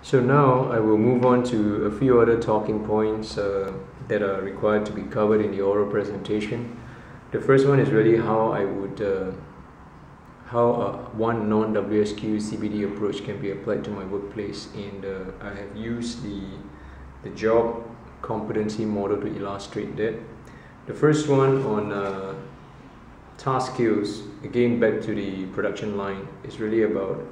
So now I will move on to a few other talking points that are required to be covered in the oral presentation. The first one is really how I would one non-WSQ CBT approach can be applied to my workplace, and I have used the job competency model to illustrate that. The first one on task skills, again back to the production line, is really about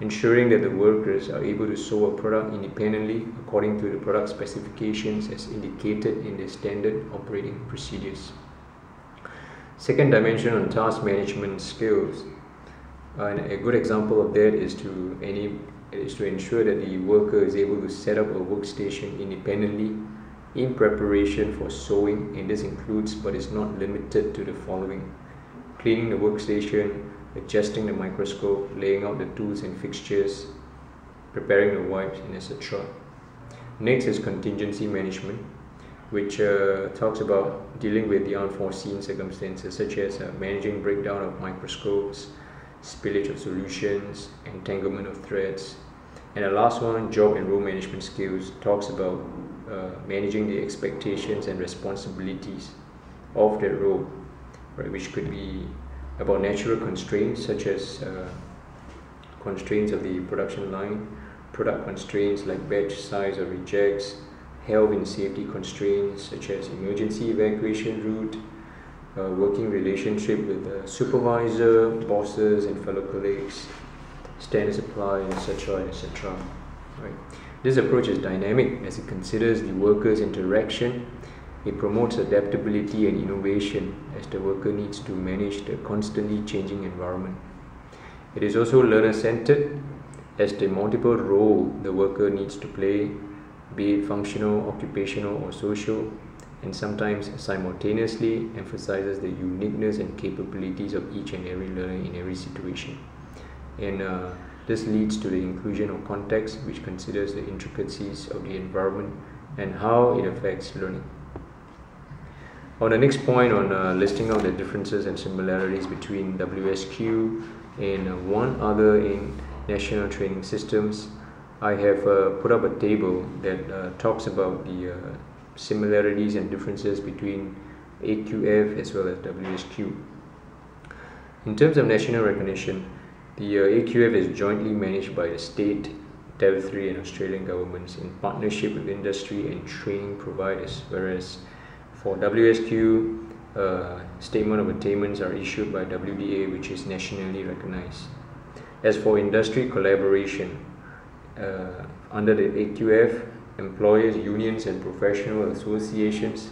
ensuring that the workers are able to sew a product independently according to the product specifications as indicated in the standard operating procedures. Second dimension on task management skills. And a good example of that is to ensure that the worker is able to set up a workstation independently in preparation for sewing, and this includes but is not limited to the following: cleaning the workstation, adjusting the microscope, laying out the tools and fixtures, preparing the wipes, and etc. Next is contingency management, which talks about dealing with the unforeseen circumstances such as managing breakdown of microscopes, spillage of solutions, entanglement of threads. And the last one, job and role management skills, talks about managing the expectations and responsibilities of that role, right, which could be about natural constraints such as constraints of the production line, product constraints like batch size or rejects, health and safety constraints such as emergency evacuation route, working relationship with the supervisor, bosses and fellow colleagues, standard supply, etc. etc. Right. This approach is dynamic as it considers the worker's interaction. It promotes adaptability and innovation as the worker needs to manage the constantly changing environment. It is also learner-centered as the multiple roles the worker needs to play, be it functional, occupational or social, and sometimes simultaneously emphasizes the uniqueness and capabilities of each and every learner in every situation. And this leads to the inclusion of context, which considers the intricacies of the environment and how it affects learning. On the next point on listing out the differences and similarities between WSQ and one other in national training systems, I have put up a table that talks about the similarities and differences between AQF as well as WSQ. In terms of national recognition, the AQF is jointly managed by the state, Feb13 and Australian governments in partnership with industry and training providers, whereas for WSQ, statement of attainments are issued by WDA, which is nationally recognized. As for industry collaboration, under the AQF, employers, unions and professional associations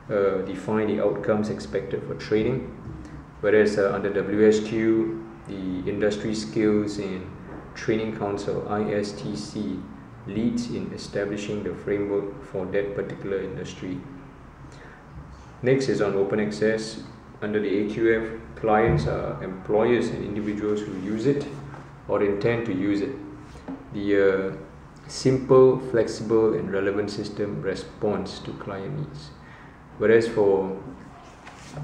define the outcomes expected for training, whereas under WSQ, the Industry Skills and Training Council, ISTC, leads in establishing the framework for that particular industry. Next is on open access. Under the AQF, clients are employers and individuals who use it or intend to use it. The simple, flexible and relevant system responds to client needs. Whereas for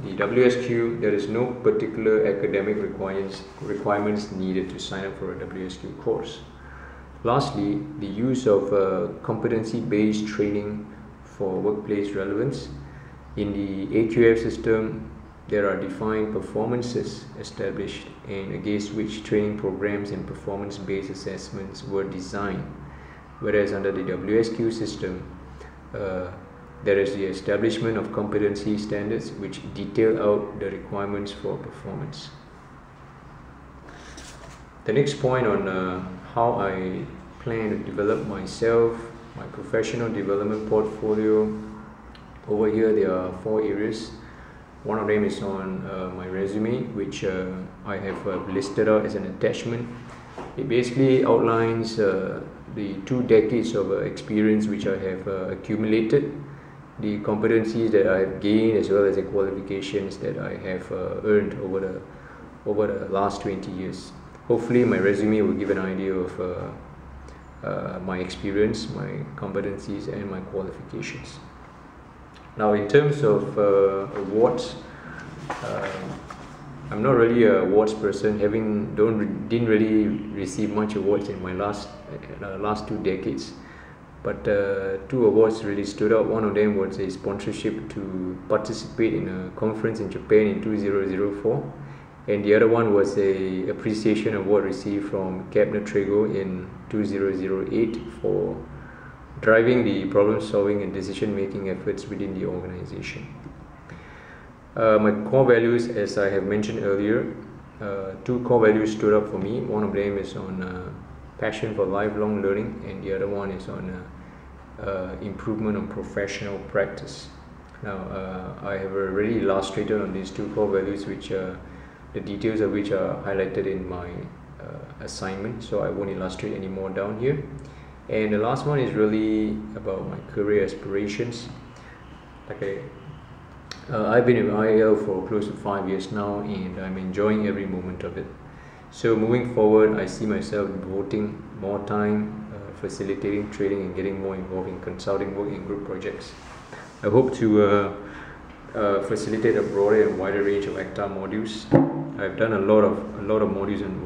the WSQ, there is no particular academic requirements needed to sign up for a WSQ course. Lastly, the use of competency-based training for workplace relevance. In the AQF system, there are defined performances established and against which training programs and performance-based assessments were designed, whereas under the WSQ system, there is the establishment of competency standards which detail out the requirements for performance. The next point on how I plan to develop myself, my professional development portfolio. Over here there are 4 areas. One of them is on my resume, which I have listed out as an attachment. It basically outlines the 2 decades of experience which I have accumulated, the competencies that I have gained as well as the qualifications that I have earned over the last 20 years. Hopefully my resume will give an idea of my experience, my competencies and my qualifications. Now in terms of awards, I'm not really a awards person, didn't really receive much awards in my last 2 decades. But 2 awards really stood out. One of them was a sponsorship to participate in a conference in Japan in 2004, and the other one was a appreciation award received from Kepner Trego in 2008 for driving the problem solving and decision making efforts within the organization. My core values, as I have mentioned earlier, 2 core values stood up for me. One of them is on passion for lifelong learning, and the other one is on improvement on professional practice. Now, I have already illustrated on these 2 core values, which the details of which are highlighted in my assignment, so I won't illustrate any more down here. And the last one is really about my career aspirations. I've been in IEL for close to 5 years now, and I'm enjoying every moment of it. So moving forward, I see myself devoting more time facilitating training and getting more involved in consulting work and group projects. I hope to facilitate a broader and wider range of ACTA modules. I've done a lot of modules in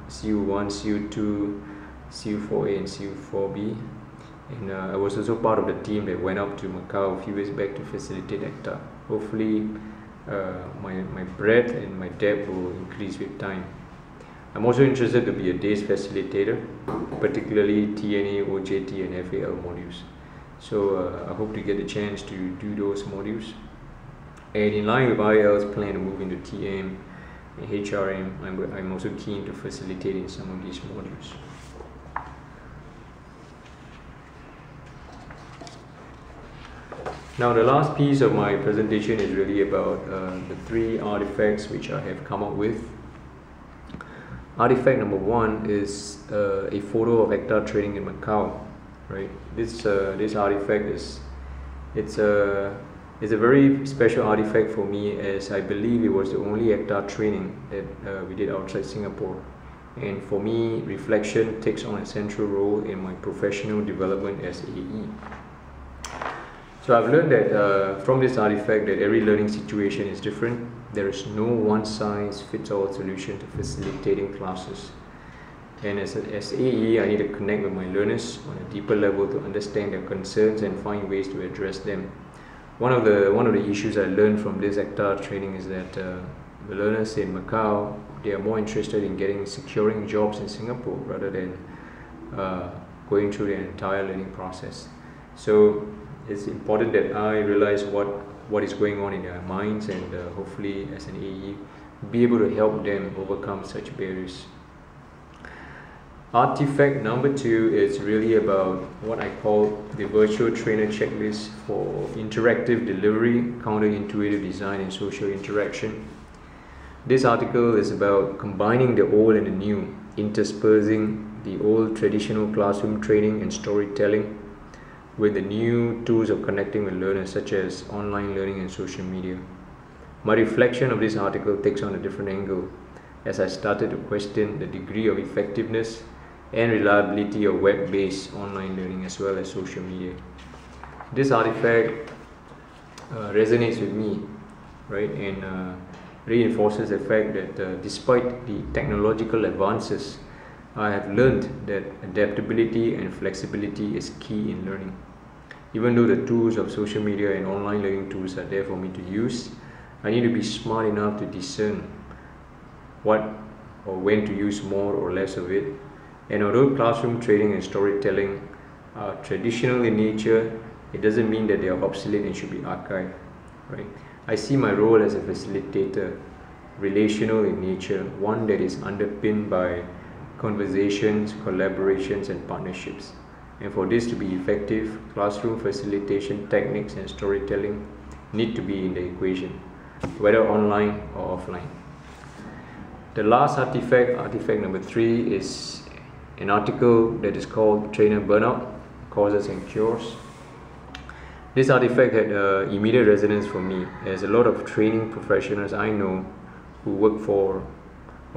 CU1, CU2, CU4A and CU4B, and I was also part of the team that went up to Macau a few years back to facilitate ACTA. Hopefully my breadth and my depth will increase with time. I'm also interested to be a DACE facilitator, particularly TNA, OJT and FAL modules. So I hope to get the chance to do those modules. And in line with IEL's plan to move into TM and HRM, I'm also keen to facilitate in some of these modules. Now the last piece of my presentation is really about the 3 artifacts which I have come up with. Artifact number 1 is a photo of ACTA training in Macau. Right, this artifact it's a very special artifact for me, as I believe it was the only ACTA training that we did outside Singapore, and for me, reflection takes on a central role in my professional development as AE. So I've learned that from this artifact that every learning situation is different. There is no one-size-fits-all solution to facilitating classes. And as AE, I need to connect with my learners on a deeper level to understand their concerns and find ways to address them. One of the issues I learned from this ACTA training is that the learners in Macau, they are more interested in securing jobs in Singapore rather than going through the entire learning process. So it's important that I realize what is going on in their minds, and hopefully as an AE be able to help them overcome such barriers. Artifact number 2 is really about what I call the virtual trainer checklist for interactive delivery, counterintuitive design and social interaction. This article is about combining the old and the new, interspersing the old traditional classroom training and storytelling with the new tools of connecting with learners, such as online learning and social media. My reflection of this article takes on a different angle, as I started to question the degree of effectiveness and reliability of web-based online learning as well as social media. This artifact resonates with me, right, and reinforces the fact that despite the technological advances, I have learned that adaptability and flexibility is key in learning. Even though the tools of social media and online learning tools are there for me to use, I need to be smart enough to discern what or when to use more or less of it. And although classroom training and storytelling are traditional in nature, it doesn't mean that they are obsolete and should be archived. Right? I see my role as a facilitator relational in nature, one that is underpinned by conversations, collaborations and partnerships. And for this to be effective, classroom facilitation techniques and storytelling need to be in the equation, whether online or offline. The last artifact, artifact number 3, is an article that is called Trainer Burnout, Causes and Cures. This artifact had immediate resonance for me, as a lot of training professionals I know who work for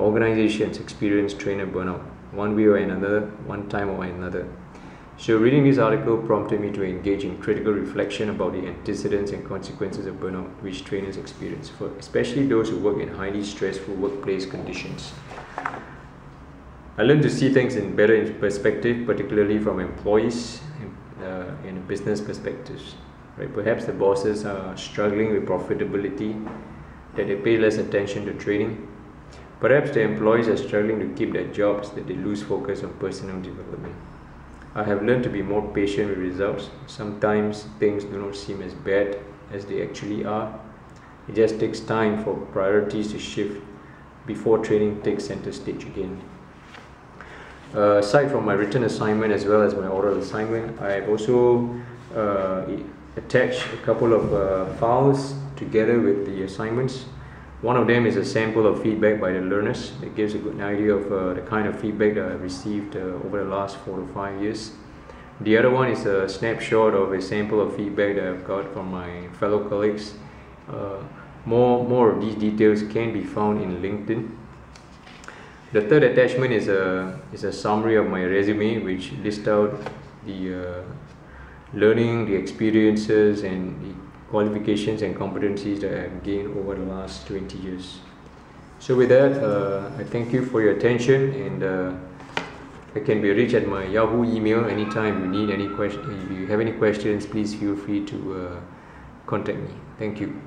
organizations experience trainer burnout, one way or another, one time or another. So reading this article prompted me to engage in critical reflection about the antecedents and consequences of burnout which trainers experience, especially those who work in highly stressful workplace conditions. I learned to see things in better perspective, particularly from employees and business perspectives. Right? Perhaps the bosses are struggling with profitability, that they pay less attention to training. Perhaps the employees are struggling to keep their jobs, that they lose focus on personal development. I have learned to be more patient with results. Sometimes things do not seem as bad as they actually are. It just takes time for priorities to shift before training takes center stage again. Aside from my written assignment as well as my oral assignment, I have also attached a couple of files together with the assignments. One of them is a sample of feedback by the learners that gives a good idea of the kind of feedback that I've received over the last 4 to 5 years. The other one is a snapshot of a sample of feedback that I've got from my fellow colleagues. More of these details can be found in LinkedIn. The third attachment is a summary of my resume, which lists out the learning, the experiences and the qualifications and competencies that I have gained over the last 20 years. So with that, I thank you for your attention, and I can be reached at my Yahoo email anytime you need any question. If you have any questions, please feel free to contact me. Thank you.